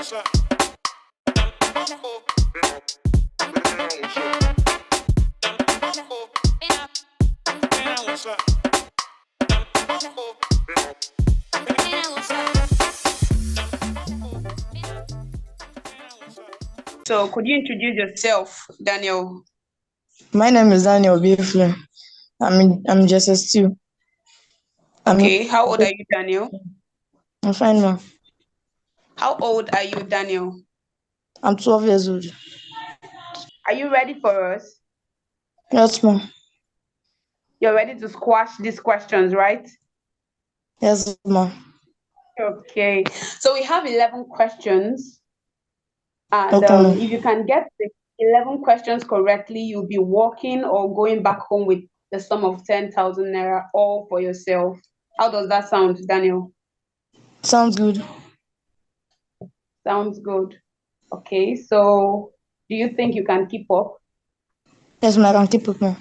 So could you introduce yourself, Daniel? My name is Daniel Bifle. I'm just a two. Okay, how old are you, Daniel? I'm fine, ma. How old are you, Daniel? I'm 12 years old. Are you ready for us? Yes, ma. You're ready to squash these questions, right? Yes, ma. Okay, so we have 11 questions, and Okay, ma. if you can get the 11 questions correctly, you'll be walking or going back home with the sum of 10,000 naira all for yourself. How does that sound, Daniel? Sounds good. Sounds good. Okay, so do you think you can keep up? Yes, ma. I can keep up, ma.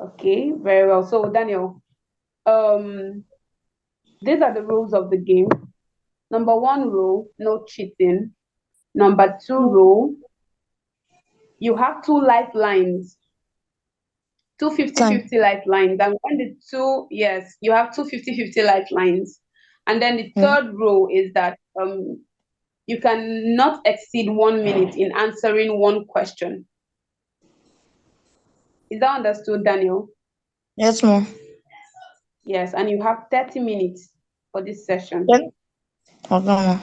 Okay, very well. So, Daniel, these are the rules of the game. Number one rule, no cheating. Number two rule, you have two lifelines, two 50-50 lifelines. And when the two, yes, you have two 50-50 lifelines. And then the third rule is that you cannot exceed 1 minute in answering one question. Is that understood, Daniel? Yes, ma. Yes, and you have 30 minutes for this session. Okay, ma.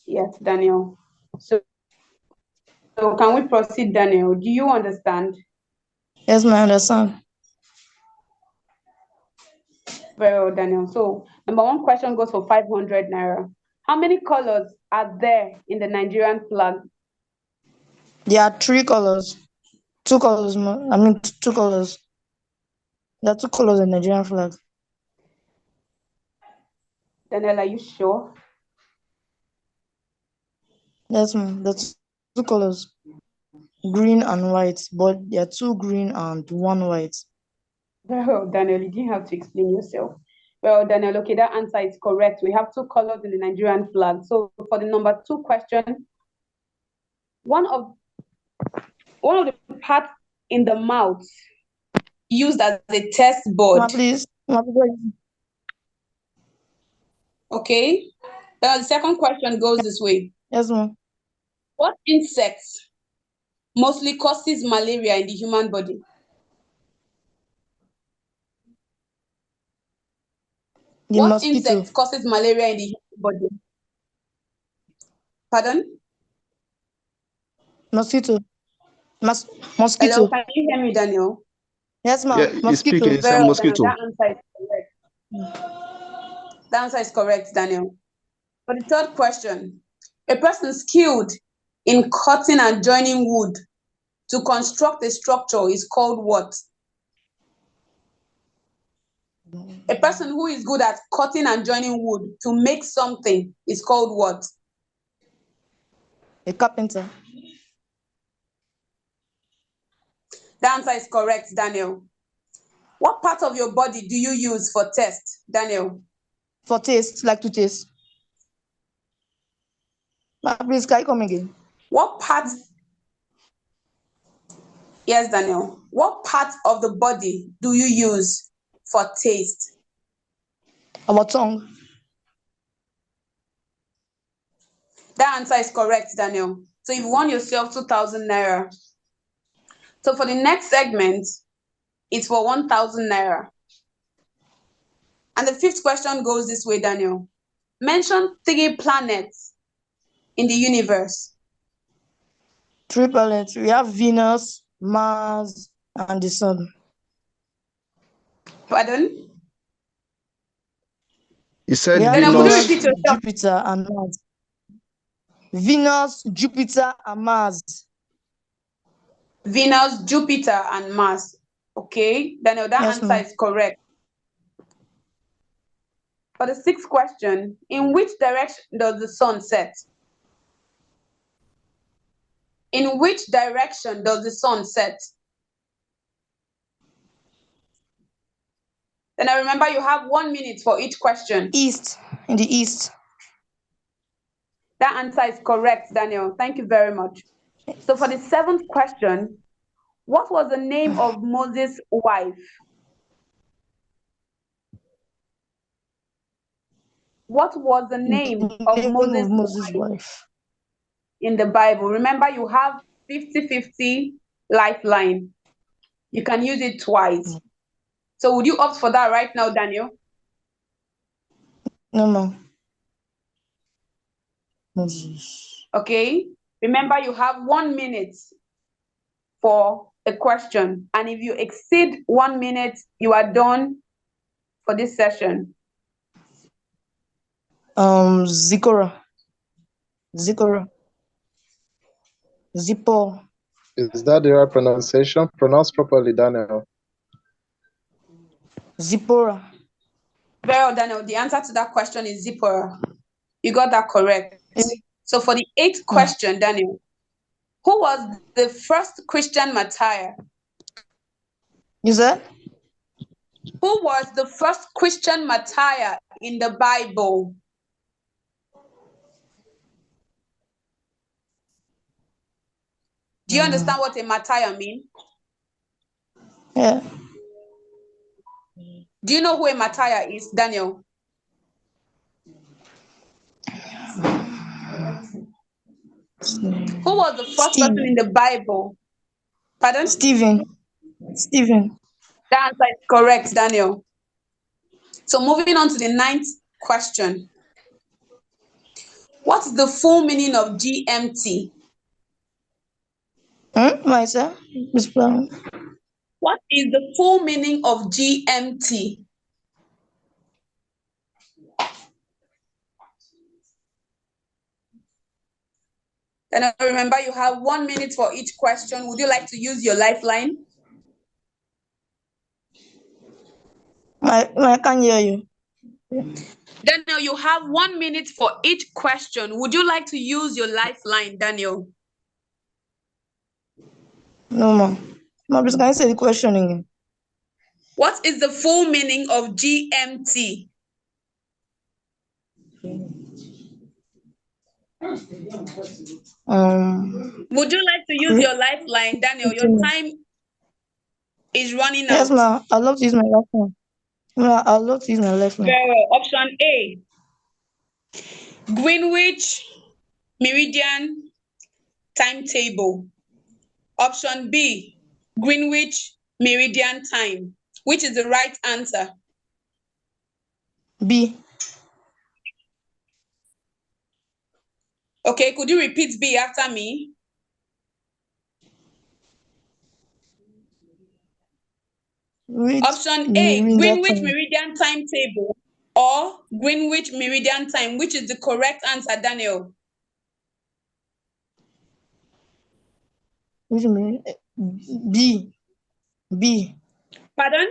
Yes, Daniel. So can we proceed, Daniel? Do you understand? Yes, ma. I understand. Very well, Daniel. So number one question goes for 500 naira. How many colors are there in the Nigerian flag? There are three colors. Two colors, ma. Two colors. There are two colors in the Nigerian flag. Daniel, are you sure? Yes, ma. There's two colors. Green and white. But there are two green and one white. Very well, Daniel. You didn't have to explain yourself. Well, Daniel, okay, that answer is correct. We have two colors in the Nigerian flag. So for the number two question, one of the parts in the mouth used as a test board. Ma, please. Ma, please. Okay. The second question goes this way. Yes, ma. What insect mostly causes malaria in the human body? The What mosquito. insect causes malaria in the human body? Pardon? Mosquito. Mosquito. Hello, can you hear me, Daniel? Yes, ma. Yeah, you speak Mosquito. in Very well, Daniel. mosquito. That answer is correct. The answer is correct, Daniel. For the third question, a person skilled in cutting and joining wood to construct a structure is called what? A person who is good at cutting and joining wood to make something is called what? A carpenter. The answer is correct, Daniel. What part of your body do you use for test, Daniel? For taste, like to taste. Please, can you come again? What part? Yes, Daniel. What part of the body do you use for taste? Our tongue. That answer is correct, Daniel. So you've won yourself 2,000 naira. So for the next segment, it's for 1,000 naira. And the fifth question goes this way, Daniel. Mention 3 planets in the universe. 3 planets. We have Venus, Mars, and the Sun. Pardon? You said We have Daniel, could you Venus. repeat yourself? Jupiter, and Mars. Venus, Jupiter, and Mars. Venus, Jupiter, and Mars. Okay, Daniel, that Yes, answer ma'am. is correct. For the sixth question, in which direction does the sun set? In which direction does the sun set? Then I remember you have 1 minute for each question. East, in the east. That answer is correct, Daniel. Thank you very much. So for the 7th question, what was the name of Moses' wife? What was the name The of name Moses' of Moses' wife wife. in the Bible? Remember, you have 50-50 lifeline. You can use it twice. So would you opt for that right now, Daniel? No. Moses. Okay. Remember, you have 1 minute for a question. And if you exceed 1 minute, you are done for this session. Zipporah. Zippo. Is that the right pronunciation? Pronounce properly, Daniel. Zipporah. Very well, Daniel. The answer to that question is Zipporah. You got that correct. So for the 8th question, Daniel, who was the first Christian martyr? You said? Who was the first Christian martyr in the Bible? Do you understand what a martyr means? Yeah. Do you know who a martyr is, Daniel? Who was the first person in the Bible? Pardon? Stephen. That answer is correct, Daniel. So moving on to the 9th question. What's the full meaning of GMT? Myself? Miss Brown. What is the full meaning of GMT? And remember, you have 1 minute for each question. Would you like to use your lifeline? I can't hear you. Daniel, you have 1 minute for each question. Would you like to use your lifeline, Daniel? No, ma'am. Ma'am, please, can you say the question again? What is the full meaning of GMT? Would you like to use your lifeline, Daniel? Your time is running out. Yes, ma'am. I'd love to use my lifeline. I'd love to use my lifeline. Very well. Option A, Greenwich Meridian timetable. Option B, Greenwich Meridian time. Which is the right answer? B. Okay, could you repeat B after me? Option A, Greenwich Meridian timetable, or Greenwich Meridian time. Which is the correct answer, Daniel? B. Pardon?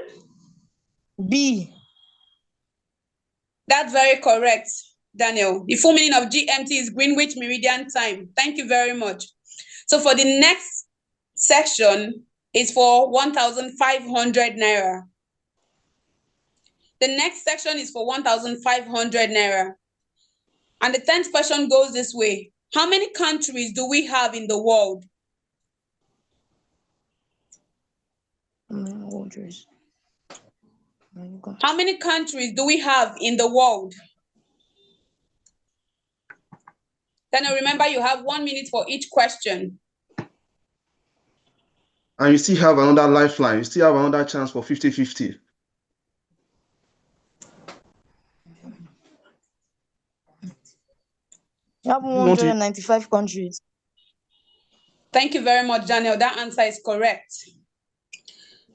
B. That's very correct, Daniel. The full meaning of GMT is Greenwich Meridian time. Thank you very much. So for the next section is for 1,500 naira. The next section is for 1,500 naira. And the 10th question goes this way. How many countries do we have in the world? How many countries do we have in the world? Then remember, you have 1 minute for each question. And you still have another lifeline. You still have another chance for 50-50. You have 195 countries. Thank you very much, Daniel. That answer is correct.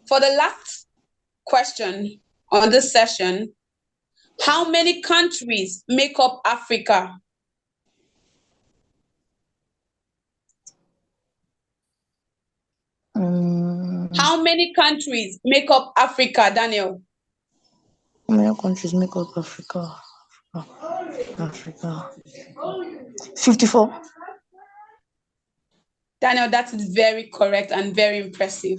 For the last question on this session, how many countries make up Africa? How many countries make up Africa, Daniel? How many countries make up Africa? 54. Daniel, that is very correct and very impressive.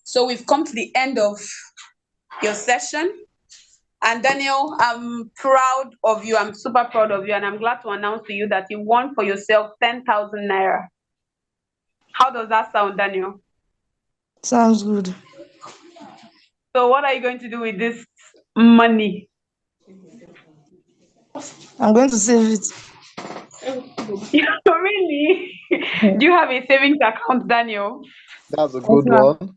So we've come to the end of your session. And Daniel, I'm proud of you. I'm super proud of you. And I'm glad to announce to you that you won for yourself 10,000 naira. How does that sound, Daniel? Sounds good. So what are you going to do with this money? I'm going to save it. Really? Do you have a savings account, Daniel? That's a Yes, good ma'am. one.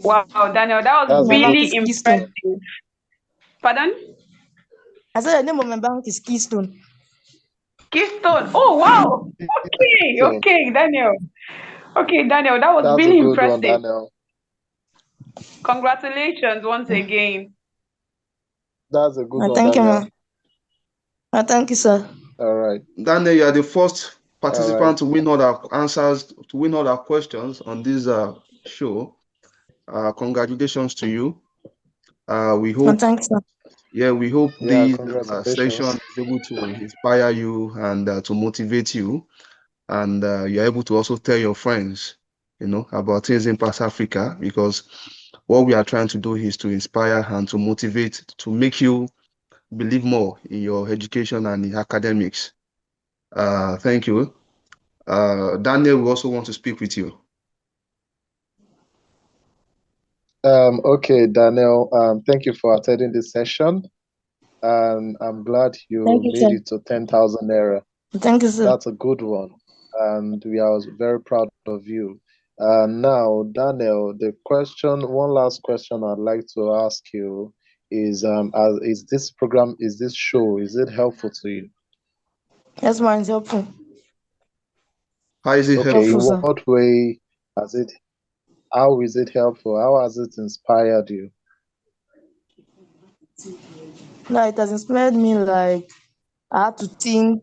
Wow, Daniel, that was That's a My bank good. really is Keystone. impressive. Pardon? I said the name of my bank is Keystone. Keystone. Oh, wow. Okay, So okay, Daniel. Okay, Daniel, that was that's a really good one, impressive. Daniel. Congratulations once again. That's a good one, Thank you, Daniel. ma'am. Thank you, sir. All right. Daniel, you are the first participant right. to win all our answers, to win all our questions on this show. Congratulations to you. We hope, Thanks, sir. we hope Yeah, this congratulations. session is able to inspire you and to motivate you, and you're able to also tell your friends, about Teenz Impacts Africa, because what we are trying to do is to inspire and to motivate, to make you believe more in your education and in academics. Thank you. Daniel, we also want to speak with you. Okay, Daniel. Thank you for attending this session, and I'm glad you Thank you, made sir. it to 10,000 naira. Thank you, sir. That's a good one, and we are very proud of you. Now, Daniel, one last question I'd like to ask you is, is this program, is this show, is it helpful to you? Yes, ma'am. It's helpful. How is it Okay, helpful? in sir. what way how is it helpful? How has it inspired you? No, it has inspired me. Like I have to think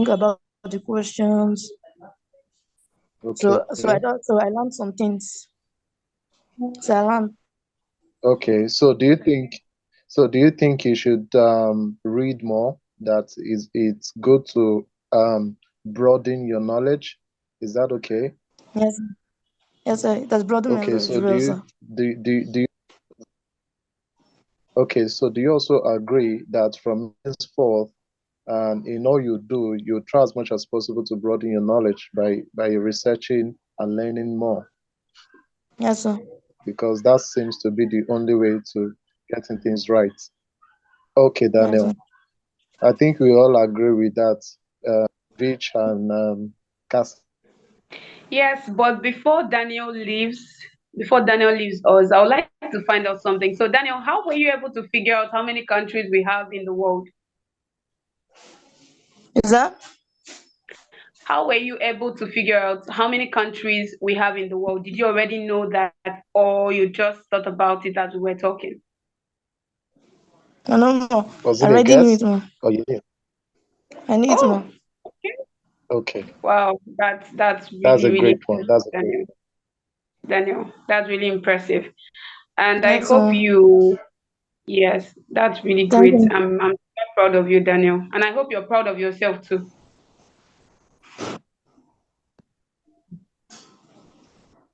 about the questions. Okay. So I learned some things. So I learned. Okay. So do you think you should read more? That it's good to broaden your knowledge. Is that okay? Yes, yes, sir. It has broadened my Okay. knowledge, So well, sir. okay, so do you also agree that from henceforth, in all you do, you try as much as possible to broaden your knowledge by researching and learning more? Yes, sir. Because that seems to be the only way to getting things right. Okay, Yes, Daniel. sir. I think we all agree with that. Rich and Cass. Yes, but before Daniel leaves us, I would like to find out something. So, Daniel, how were you able to figure out how many countries we have in the world? Is that? How were you able to figure out how many countries we have in the world? Did you already know that, or you just thought about it as we were talking? I don't know. Was I it a already knew guess? it, ma'am. Or you knew? I knew it, Oh, ma'am. okay. Okay, Wow, that's that's really, a really great one. impressive, That's a great Daniel. Daniel, that's really impressive. And I Yes, hope sir. you, yes, that's really Thank great. you. I'm so proud of you, Daniel. And I hope you're proud of yourself too.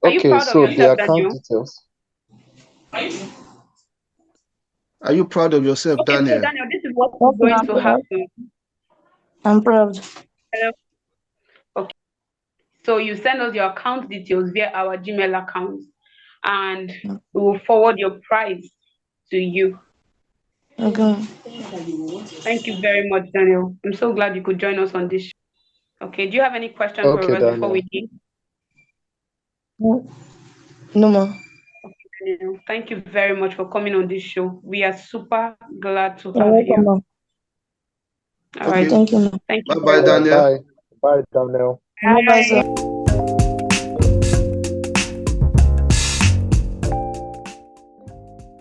Are you Okay, proud of so the yourself, account Daniel? details. Are you proud of yourself, Okay, so Daniel? Daniel, this is what Yes, is ma'am. going to happen. I'm proud. Hello? Okay. So you send us your account details via our Gmail account, and we will forward your prize to you. Okay. Thank you very much, Daniel. I'm so glad you could join us on this show. Okay, do you have any question for Okay, us before we Daniel. leave? No, ma'am. Daniel, thank you very much for coming on this show. We are super glad to You're have welcome, you. ma'am. All Okay. right. Thank you, ma'am. Thank you Bye-bye, very much. Daniel. Bye. Bye, Daniel. Bye, Bye. sir.